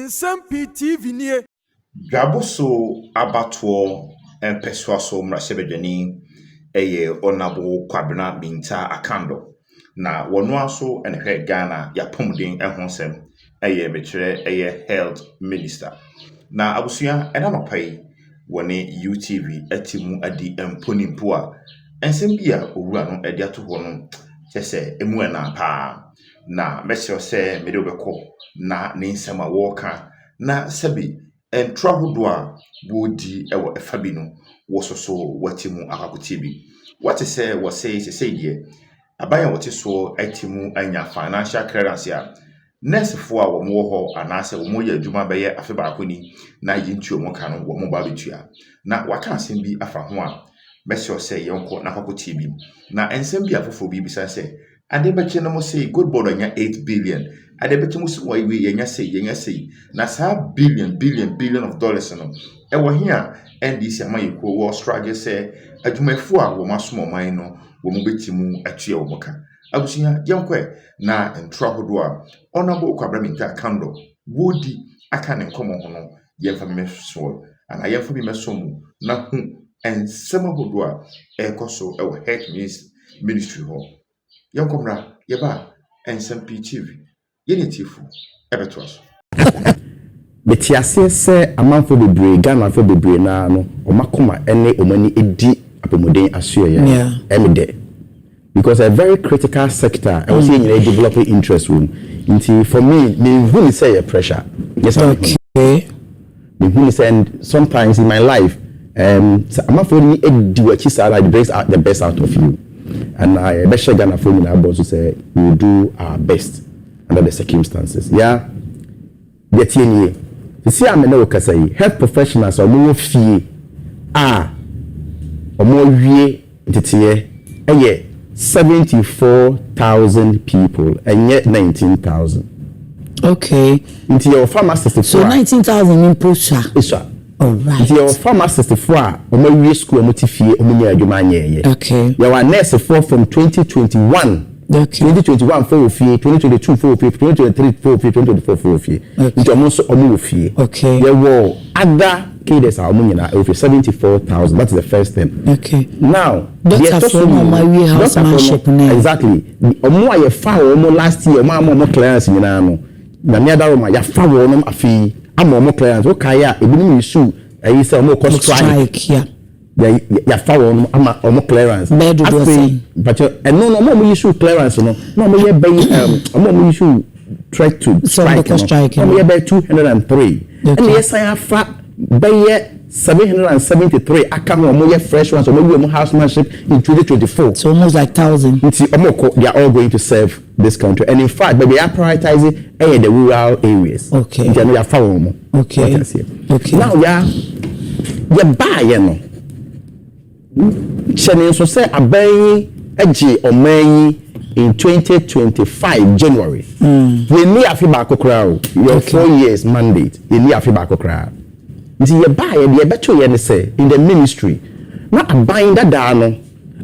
Nsem-Pii TV nie. Gaboso abato empeswaso mrasebedwani eye onabo Kwabena Mintah Akando na wono aso enhwe Ghana yapomden ehonsem eye mekyere eye health minister na abusua enanopai wone UTV atimu adi emponimpo a ensem bia owura no edi ato ho no kyese emu na pa na mesiro se mede obekọ na ne nsem a woka na sabi entra hodo a wodi ewo efabi no wososo watimu akakotie bi what is say was say die abaya wote so atimu anya financial clearance a nurse fo a wo mo ho anase wo mo ya adwuma beye afe ba akoni na yintuo mo ka no wo mo ba betua na waka asem bi afa ho a mesio say yonko na akakotie bi na ensem bi afofo bi bisa say ade beche no mo say good board anya 8 billion ade beche mo so we yenya say na sa billion of dollars no e wo hia NDC amayiko wo struggle say adwumafo a wo maso man no wo mo betimu atua wo ka abusunya yenkwe na entra hodo a onabo Kwabena Mintah Akando wodi aka ne nkomo ho no yemfa meso ana yemfa bi meso mu na hu ensem hodo a ekoso e wo health ministry ho yankomra yeba Nsem-Pii TV yenetifu ebetwaso betiase se amanfo bebre Ghana fo bebre na no omakoma ene omani edi apomuden aso ya emide because a very critical sector I was saying developing interest room into for me who say a pressure yes okay me who say and sometimes in my life amanfo ni edi wachi sala it brings out the best out of you and I be sure Ghana for me na boss to say we will do our best under the circumstances yeah get in see am na okasa yi health professionals omo fie omo wie tete eye 74,000 people and yet 19,000 okay into your pharmacist so 19,000 in pusha all right into your pharmacist for omo wie school omo ti fie omo nya adwuma anye okay your nurse for from 2021 okay 2021 for fee 2022 for fee 2023 for fee 2024 for fee into almost omo fee okay there were other kids are omo over 74,000 that's the first thing okay now that's from my housemanship exactly omo aye fa omo last year omo clients nyina no na me ada omo ya fa omo afi omo clients okay ya ebinim issue ayi say omo cost strike yeah ya found omo clearance but no mo issue clearance no mo ye bay mo issue try to strike mo ye bay 203 and yes I have bay 773 aka mo ye fresh ones mo housemanship in 2024 so almost like 1,000 they are all going to serve this country and in fact but we are prioritizing the rural areas okay then we are found okay now ya buy no Chene so say abayi eji omayi in 2025 January. We ni afi ba kokra your 4 years mandate. We ni afi ba kokra. Nti ye ba ye de beto ye ne say in the ministry. Na abayi da no.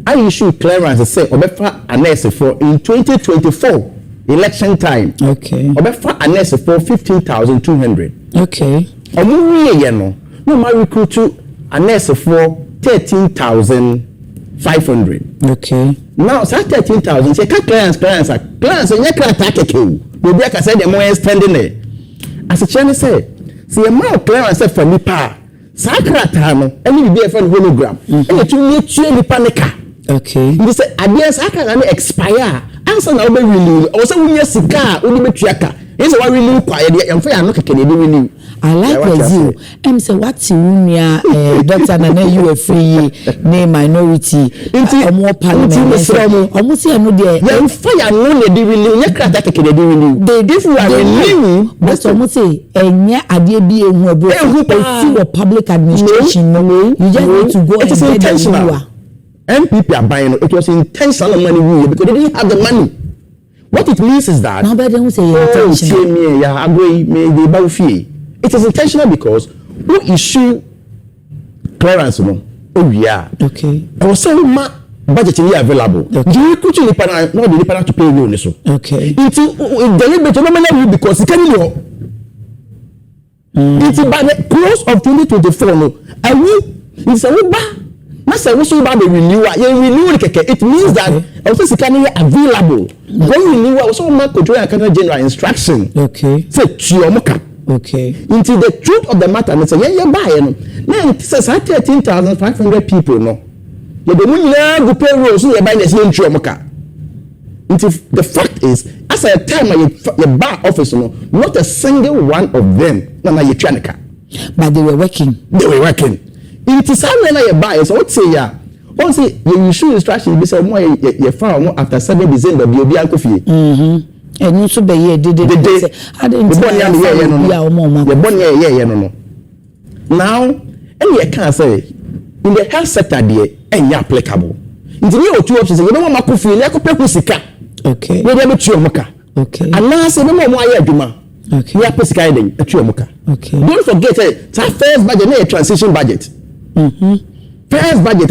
I issue clearance say obefa anese for in 2024 election time. Okay. Obefa anese for 15,200. Okay. Omu ye no. No ma recruit anese for 13,500. Okay. Now, so 13,000. Say, clients. You can't take it. You be able to say the more extending it. As a Chinese say, see a more clearance for me pa. Sakratano. Any be a hologram. And you need to panica. Okay. You say, adios, I can expire. Answer now be renew. Also, when you see car, only be triaka. It's why renew quiet. I'm fair. I'm not can renew. I like you. Say what's in your doctor and then you are free name minority more parliament. Almost I know the fire no dey renew. You can't take it dey renew. They this one renew. But almost say enya ade bi ehu ebo for public administration. You just need to go and get the MPP are buying it was intentional money because they didn't have the money. What it means is that now but they say intentional. Yeah, I agree. Me dey buy fee. It is intentional because who issue clearance no yeah okay I was saying ma budget is available do you could you not the to pay you so okay it's deliberate no matter because it can you It's by the close of 2024 no. It's a na say we so ba be renew it means that also sika available when you renew also ma control account general instruction say tuomoka into the truth of the matter say yeah buy no na it says 13,500 people no you dey munyina go payroll so you buy the same tuomoka into the fact is as a time you buy office no not a single one of them na you twanika but they were working it is how many you buy so what say ya what say you issue instruction be say mo you found after 7 December be obi ankofie enu so be ye dede say the born ya no now any you can say in the health sector there any applicable nti you two options you don't want makofie le akopɛ sika okay we dey betu omuka okay ana say no mo aye adwuma okay we apɛ sika dey atu omuka okay don't forget that first budget na transition budget first budget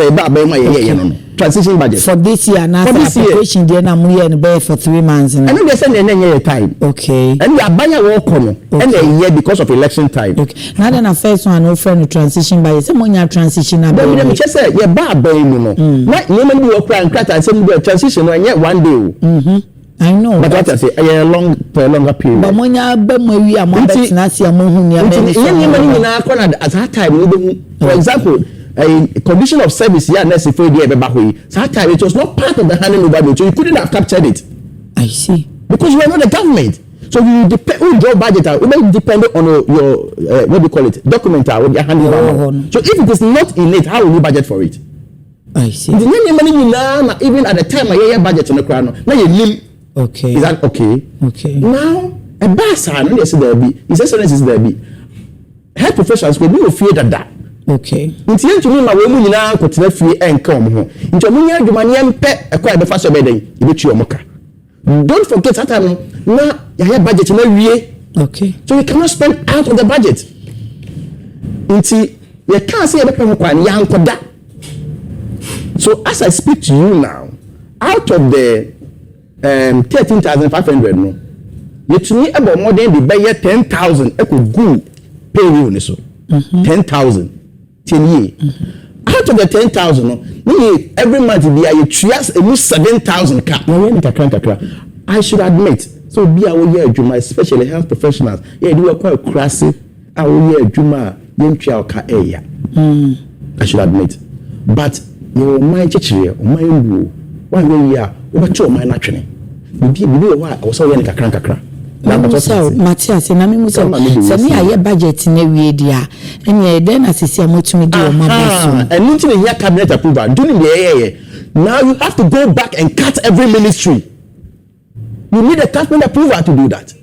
transition budget for this year now for application there na money and bear for 3 months and then they say na time okay and you abaya work on and a year because of election time okay now then the first one no friend transition budget say money transition na but me say you ba mu no na you man be work and crata say me transition no yet one day I know but what I say a longer period but money ba mu wi am bet na see am hu ni am any money na corner at that time for example a condition of service here necessary there be back way that time it was not part of the handing over so you couldn't have captured it. I see because you are not the government so you depend on your budget you depend on your what do you call it document or your handing over so if it is not in it how will you budget for it. I see the name money na even at the time I budget on the crown now you lim okay is that okay now a basa no dey say there be his excellency is there be health professionals go be fear that okay nti entumi ma we mu nyina kotena fie enka omo ho nti omo nya adwuma ne empe ekwa be fa so be den ebetu omoka don't forget that time na ya budget na wie okay so you cannot spend out of the budget nti you can't say ebe pem kwa ne ya nkoda so as I speak to you now out of the 13,500 no yetumi ebo more than the be 10,000 ekogu payroll ni so 10,000 10 year out of the 10,000 no every month be you trias a 7,000 cap no we kakra I should admit so be our year adwuma especially health professionals yeah do quite crassy our year adwuma yen twa ka eya I should admit but you my chichire o my ndu one year o ba cho my na twene bi wa o so yen kakra so Matthias na me muso se me aye budget na wie dia ene den asisi amotumi di o maboso and nti ne ya cabinet approval do ni ye now you have to go back and cut every ministry you need a cabinet approval to do that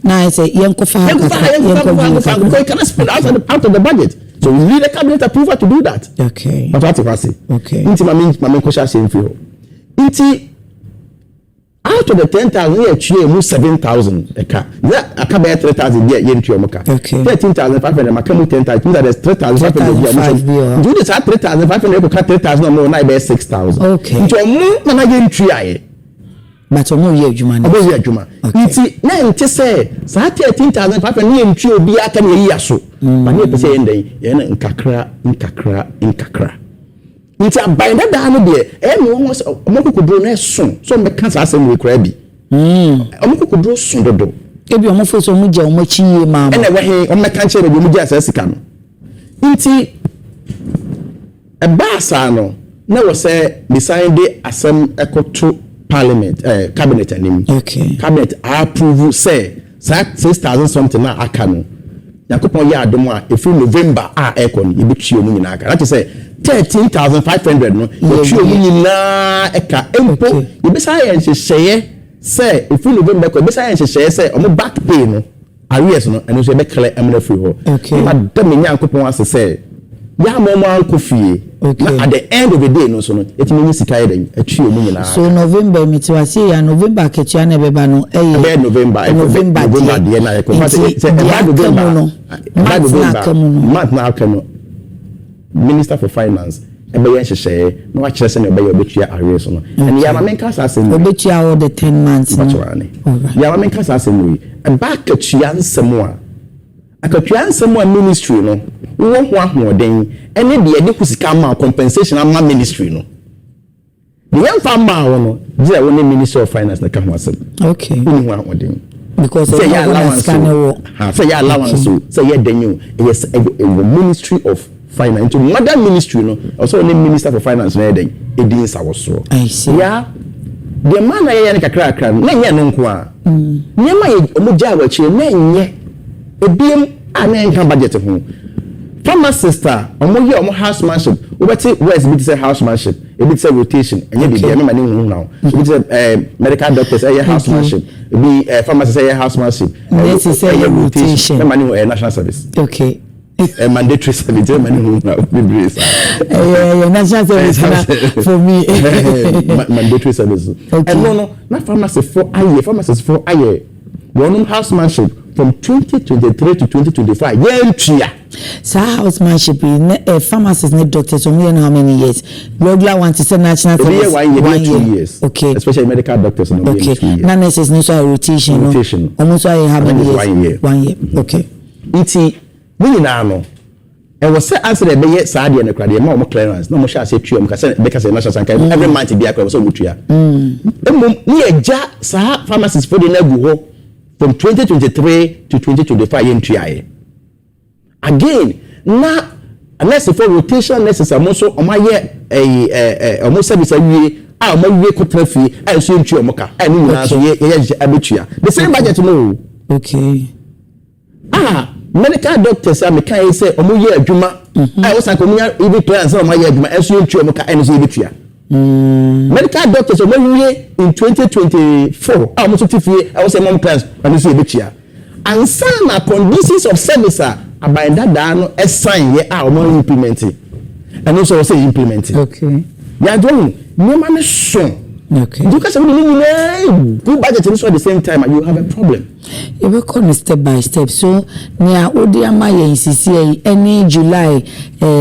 na I say yenkofa because you cannot spend out of the budget so you need a cabinet approval to do that okay but what I say okay nti mama ko sha say mfio nti out of the 10,000 you achieve 7,000 eka that akaba 3,000 there you ntwe omoka 13,500 makamu 10,000 that is 3,500 do this at 3,500 eka 3,000 more na be 6,000 okay nti omo na ye ntwe aye but omo ye adwuma na omo ye adwuma nti na nti say sa 13,500 ye ntwe obi aka na yi aso ba na pese yenden ye na nkakra nti abanda da no de no omo kokobro na so me kansa asem we kra bi omo kokobro so dodo ebi omo fo so mu je omo chiye ma ene we he omo kan chere bi mu je asasika no nti ebasa no na wo say design de asem ekoto parliament cabinet anim okay cabinet approve say 6,000 something na aka no yakopon ya adom a efi November a ekon ebetue mu nyina aka that is say 13,500 no ebetue mu nyina eka empo ebisa ya nhyehyeye say efi November ko ebisa ya nhyehyeye say omo back pay no arrears no eno so ebekle emna free ho ma dem nyankopon ase say ya momo anko fie na at the end of the day no so no etimi nyi sika yeden atue mu nyina so November mitiwase ya November ketua na beba no eye November de na ko say month na akamu Minister for Finance ebe yen hyehyeye no wa kyerese na ebe ye obetua arrears no and ya ma menka sa asem obetua all the 10 months ya ma menka sa asem wi back ketua nsemo a akatwa nsɛm a ministry no wo ho ahoɔden ɛne de yɛde kusika ma compensation ama ministry no the yɛmfa ma wo no gye wo ne ministry of finance na ka ho asɛm okay wo ho ahoɔden because say ya allowance say ya allowance say ya denyo yes a ministry of finance into mother ministry no also the minister for finance na den edin sawoso I see ya the man na ye kakra kakra na nye no nko a nyema ye omugya awachi na nye ebiem anenka budget ho pharmacist omoye omo housemanship obeti west bit say housemanship e bit say rotation enye de be me hu now so bit say medical doctors say housemanship be pharmacist say housemanship this say rotation me hu national service okay mandatory service me hu now be brace national service for me mandatory service and no na pharmacist for aye one housemanship from 2023 to 2025 yentua so housemanship pharmacists and doctors only how many years regular one to say national service 1 year 2 years okay especially medical doctors no okay na nurses no so rotation almost how many years 1 year okay iti we na no e was say answer the be saa de na krade ma o clearance na mo sha say tuam ka say be ka say national sanka every month be akwa so mutua emom ni eja saa pharmacists for the na gu ho from 2023 to 2025 yentua again na unless for rotation nurses amoso omaye omo service awie a omawie kotrafi a so yentua omoka a ni nyina so ye abetua the same budget no okay medical doctors am kan say omo ye adwuma a wo san ko munya even plans omo ye adwuma e so yentua omoka e so yebetua medical doctors omo wie in 2024 a omo so tifie I was say mom plans and so yebetua and some conditions of service abanda da no assign ye a omo implement and also say implement okay ya don no man so okay because we need good budget and so at the same time you have a problem you will come step by step so near odiama NCCA any July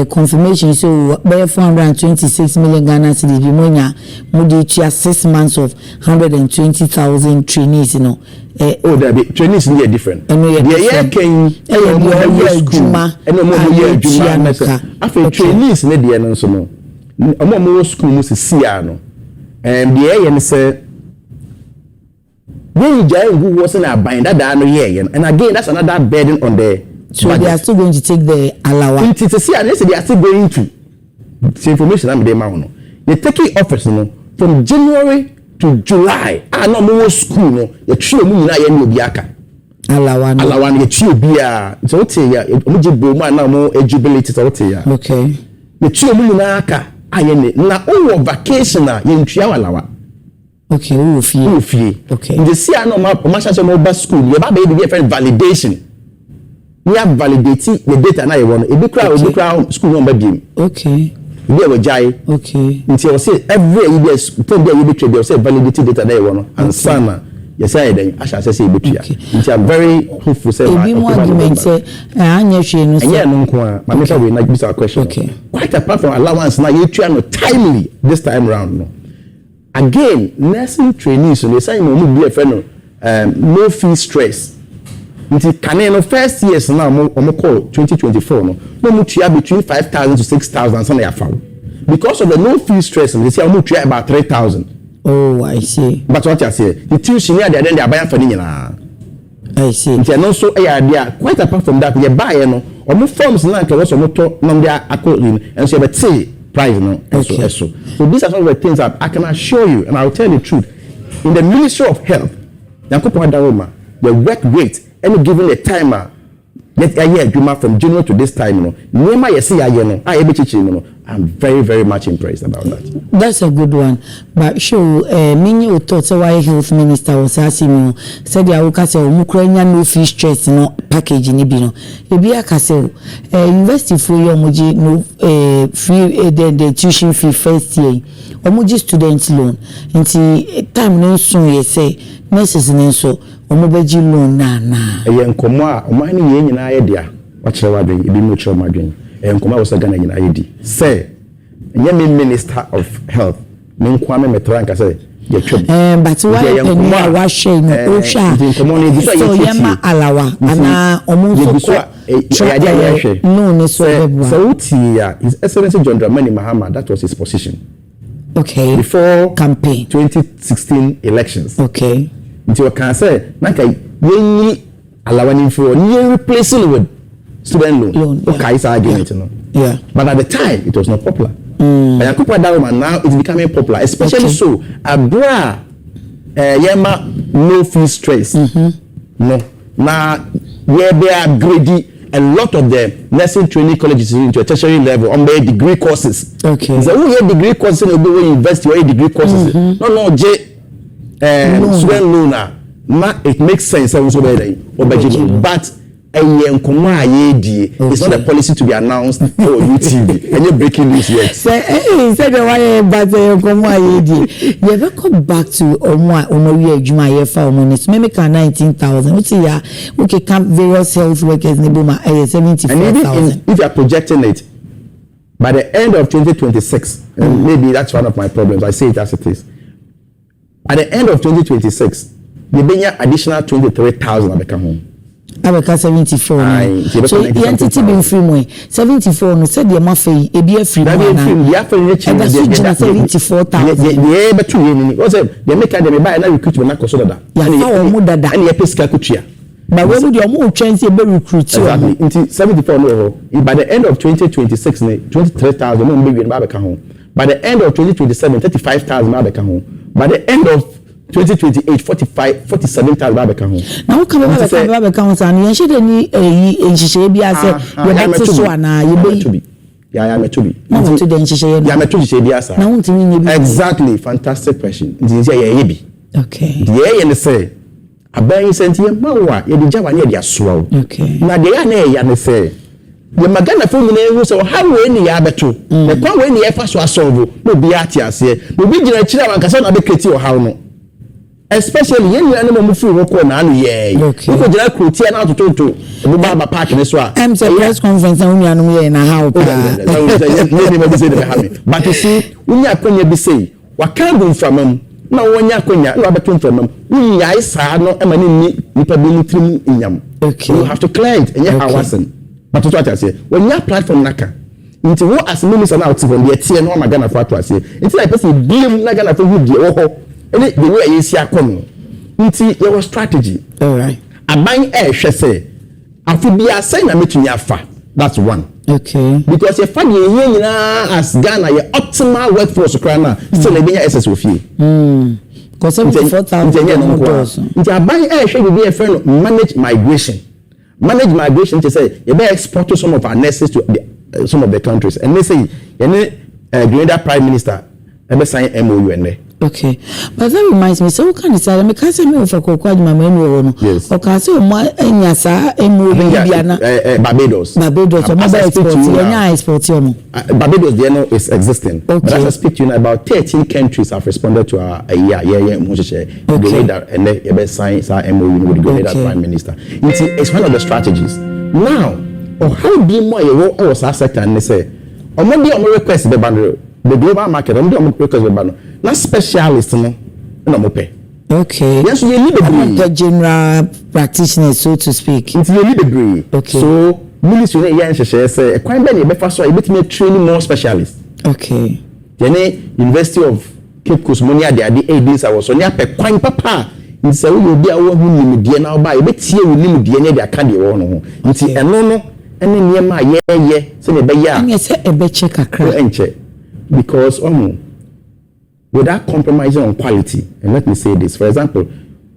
confirmation so by 426 million Ghana cedis bi monya mudi 6 months of 120,000 trainees you know the trainees are different yeah can juma after trainees ne de no so no omo school mu si no the air say when who wasn't a binder no yeah and again that's another burden on the so budget. They are still going to take the allowance it's see and they are still going to the information I'm dem no they take office no from January to July no more school no the three mu nyina ye no obi aka allowance ye three obi a so what ya omo je bo mu na mo eligibility so what ya okay the three mu nyina aka ayene na o vacation na ye ntua alawa okay o fie okay in the see no ma sha no ba school ye ba be different validation we have validated the data na ye won e bi kra school no ba biem okay we are jai okay until say every year from there you be trade say validated data na ye won and sana yes I then I shall say be tria until I'm very hopeful say e bi mo argument say anya hwe no say no nko a ma make we na give a question okay quite apart from allowance na you tria no timely this time round no again nursing trainees so they say mo be a friend no fee stress until can no first years now mo call 2024 no mo tua between 5,000 to 6,000 something ya found because of the no fee stress they say mo tua about 3,000. Oh, I see. But what I say, the tuition here they are buying for nina. I see. They are not so idea. Quite apart from that, you buy no or more forms now to also motor number according and so but say price no okay. So these are some of the things that I can assure you and I'll tell you the truth. In the Ministry of Health, the work rate any given a timer let a year from January to this time no nema you see no I able to no I'm very very much impressed about that. That's a good one. But sure, many thought say why health minister was asking me said the awuka say omukranya no fee stress no package ni bi no. Ebi aka say university for your moji no free the tuition fee first year. Omoji student loan. Nti time no soon ye say nurses ni so omobeji loan na. Eye nkomo a omani ye nyina ye dia. Wa kire wa den ebi mo kire ma dwen. Nkoma was Ghana nyina yedi say nyame minister of health me nkwa me metranka say Yeah, true. But why penny a wash no osha. So yema alawa ana omunso no ne so bebwa. So uti His Excellency John Dramani Mahama, that was his position. Okay. Before campaign 2016 elections. Okay. Nti we can say naka yenyi alawani for you replacing with student loan. Okay, is argument no. Yeah. But at the time it was not popular. And now it's becoming popular, especially so abra yema no fee stress. No. Now where they are greedy, a lot of them nursing training colleges into a tertiary level on their degree courses. Okay. So who your degree courses will be university or degree courses. No student loan now it makes sense but it's not a policy to be announced for UTV. And you're breaking news yet. Say the why but you ever come back to Omoria Juma for minutes, maybe 19,000. Which ya okay camp various health workers Nebuma 74,000. If you are projecting it by the end of 2026, and maybe that's one of my problems. I say it as it is. At the end of 2026, you bring additional 23,000 at the come home. Abeka 74 so the entity being free mo 74 no said the mafe e be free mo na the 74,000 the be two yen ni o say they make them buy na recruitment na koso dada and you dada and you pay sika kutua but we do the chance be recruit exactly into 74 no by the end of 2026 23,000 no be ba beka home by the end of 2027 35,000 ba beka home by the end of 2028 47,000 babeka ho now come babeka ho san yen shede ni enhihye bia se we bet so ana ye be ya metubi na to den nhihye ya metubi bia sa na wontimi nye bi exactly fantastic question nti ye ye bi okay ye ne say aban senti ye mawa ye di jawa ne ye asoa okay na de ya na ye ne say ye magana fo nyina ehu so how we ni ya beto e kwa we ni ye fa so asolve no bi ati ase no bi gina kira wankasa na be kreti o how no especially yen na mo free work na anu ye ko jira kreti na totonto e ba park ne so a say press conference na unya no ye na how pa ye ni mo say de ha me but you see unya konya bi say wakan bu mfamam na wonya konya na abeto mfamam unya isa no e ma ni nipa bi ni trim inyam you have to clear it and you hawasen but what I say when your platform naka nti wo as minister na out from the tie no magana for to ase nti like person blame na gana for who die wo ho any the way you see akom nti your strategy all right aban hwe say afi bia say na metumi afa that's one okay because if fan ye nyina as Ghana your optimal workforce crana still e benya SS ofie because 74,000 nti aban hwe be friend manage migration to say you better export to some of our nurses to some of the countries and they say Grenada Prime Minister ever sign MOU and okay but that reminds me so who can decide me can say me for kokwa my MOU no o can say mo enya sa MOU bia na Barbados o mo export enya export o mo Barbados there no is existing okay. But as I speak to you now, about 13 countries have responded to our mo share Grenada and they ever sign sa MOU with the Grenada Prime Minister it's one of the strategies now or how be more you or sa sector and they say or maybe on request the global market on request be na specialist no na mo pay okay yes you need the general practitioner so to speak it's you need degree okay so ministry na yan share say e kwan be na e be fa so e betime training more specialists okay then University of Cape Coast money ade days I was so nya pe kwan papa nse wo obi a wo hu nimdie na oba e betie wo nimdie ne de aka de wo no ho nti eno no ene niema ye se ne be ya anya se e be check akra enche because without compromising on quality, and let me say this, for example,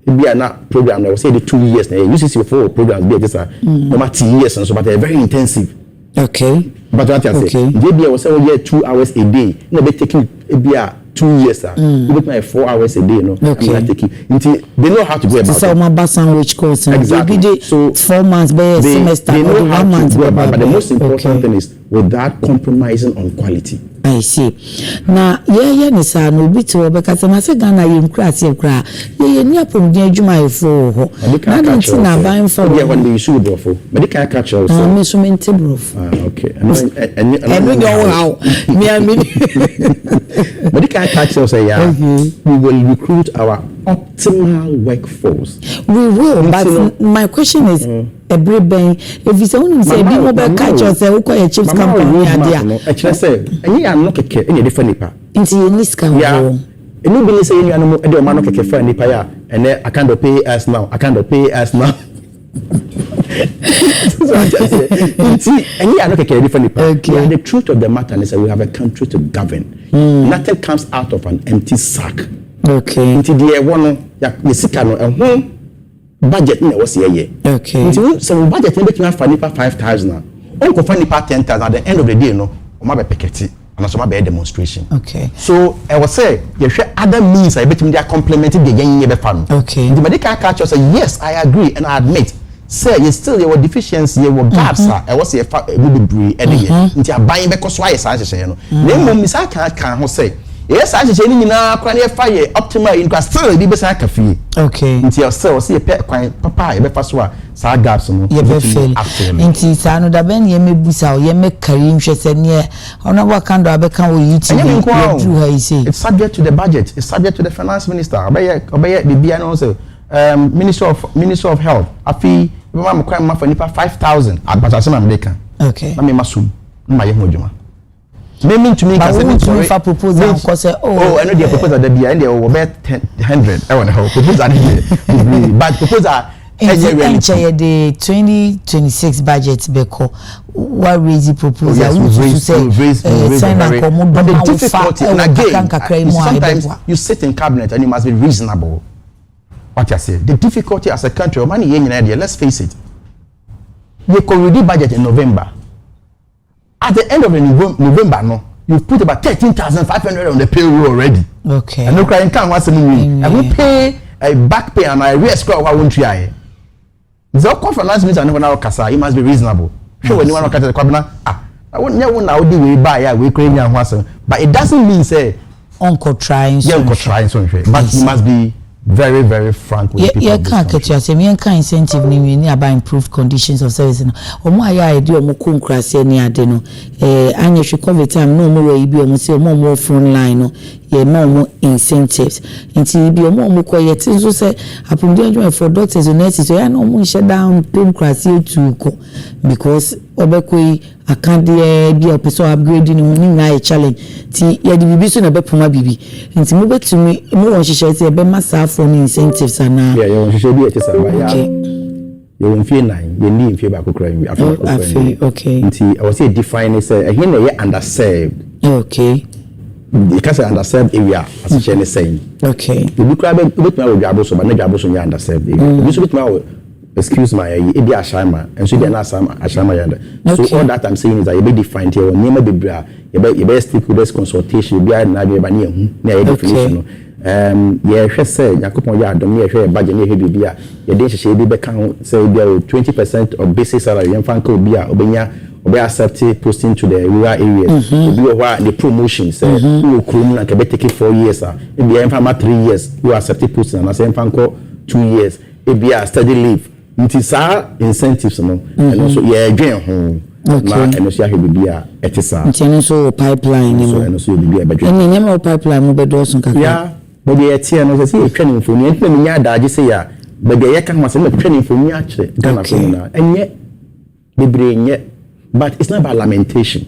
if we are not program, I will say the 2 years, UCC for programs, be just no 2 years, and so, but they're very intensive. Okay. But what I say, maybe I was saying 2 hours a day, you know, be taking maybe 2 years, you look like 4 hours a day, you know, okay. They know how to go about it. So, my sandwich course, exactly. So, 4 months, they semester, know how 1 month, to go about it. But the most important thing is without compromising on quality. I see. Na ye ni sa no bi to obeka se na se Ghana ye nkura se kura ye ni apomdin adwuma efo ho na don ti na ban fa wo when be issue brofo but can catch us me so mente brofo okay and we go how me I mean but can catch us yeah we will recruit our optimal workforce. We will, but my question is a brave bank. If you say only say be mobile catch us say who call your chips company idea. Actually say any are not keke any different nipa. Into your list can go. Enu bi say any animal e dey man no keke friend nipa ya and then I can't pay us now. I can't pay us now. So I just say see any are not keke different nipa. Okay. The truth of the matter is that we have a country to govern. Nothing comes out of an empty sack. Okay. Into the one ya sika no ehun budget na was here. Okay. Into some budget na between for nipa 5,000. On ko for nipa 10,000 at the end of the day no, o ma be peketi and so ma be demonstration. Okay. So I was say you share other means I between their complementing the yen be fan. Okay. The medical culture say yes, I agree and I admit. Say you still there were deficiency, there were gaps I was say we be bree e dey. Into aban be koso aye sa hye no. Na mom misa kan ho say yes, I say ni na kwa na fire optimal in still be besa kafi. Okay. Nti yourself see kwan papa e be fa so a sa gaps no. Ye be fail. Nti sa no da ben ye mebusa o ye mekari nhwe se ne ona wa Akando abeka wo YouTube. It's subject to the budget. It's subject to the finance minister. Obeye the bia no say Minister of Health. Afi be ma kwan ma for nipa 5,000 abata se ma mdeka. Okay. Na me masum. Na ye ho djuma. Naming to me because for proposal because I know the proposal that be and they will bet 100 I want to help proposal but proposal the 2026 budget beko what raise the proposal but the difficulty and again sometimes you sit in cabinet and you must be reasonable. What I say the difficulty as a country money let's face it, we could ready budget in November. At the end of the November, no, you put about 13,500 on the payroll already. Okay. And no crying can't once a month. And we pay a back pay and I re-escrow what won't try. The conference means I know now Kasa, it must be reasonable. Sure, when you want to cut the Kwabena, I won't never now do we buy we create young ones. But it doesn't mean say Uncle trying so but you must be very, very frank with people. Yeah, can't get you. Say, me can incentive ni about improved conditions of service. No, omo aya idea omo kunkrase ni ade no. Anya should cover time no more we be omo say omo more front line no. Yeah, more incentives. Until be omo ko yet so say approve for doctors and nurses. So yeah, no omo shut down kunkrase to go because obekoi akande be a person upgrading ni na challenge. Ti ya di bibi so na be poma bibi. Nti mo betumi mo won hihye say be masa for incentives ana. Yeah, you won hihye bi etisa ba ya. You won fie 9, you need fie ba kokra mi afi. Okay. Nti I was say define say here na ye underserved. Okay. Because underserved area as she saying. Okay. You kra be betuma we dwabo so ba na dwabo so ya underserved area. You so betuma excuse my ebi ashama and so dey na ashama yanda. So all that I'm saying is that you be defined here when you be bra you be stick with this consultation you be na be ba na hu na your definition no ye hwe say yakopon ya adom ye hwe budget na hwe bibia ye dey hye bi be kan say be 20% of basic salary yen fan ka obi a obenya obi accept posting to the rural areas obi who the promotion say you krum na ka be take 4 years e be yen fan ma 3 years you accept posting na say yen fan ko 2 years e be a study leave nti sa incentives no and also ye dwen ho na eno sia hwe bibia etisa nti eno so pipeline ni so eno so bibia be dwen eno nyama pipeline mo be do so kakra ya but ye tie no say training for ni enti me nya daage say ya but ye kan ma say training for ni a kire Ghana ko na enye bebre nye but it's not about lamentation.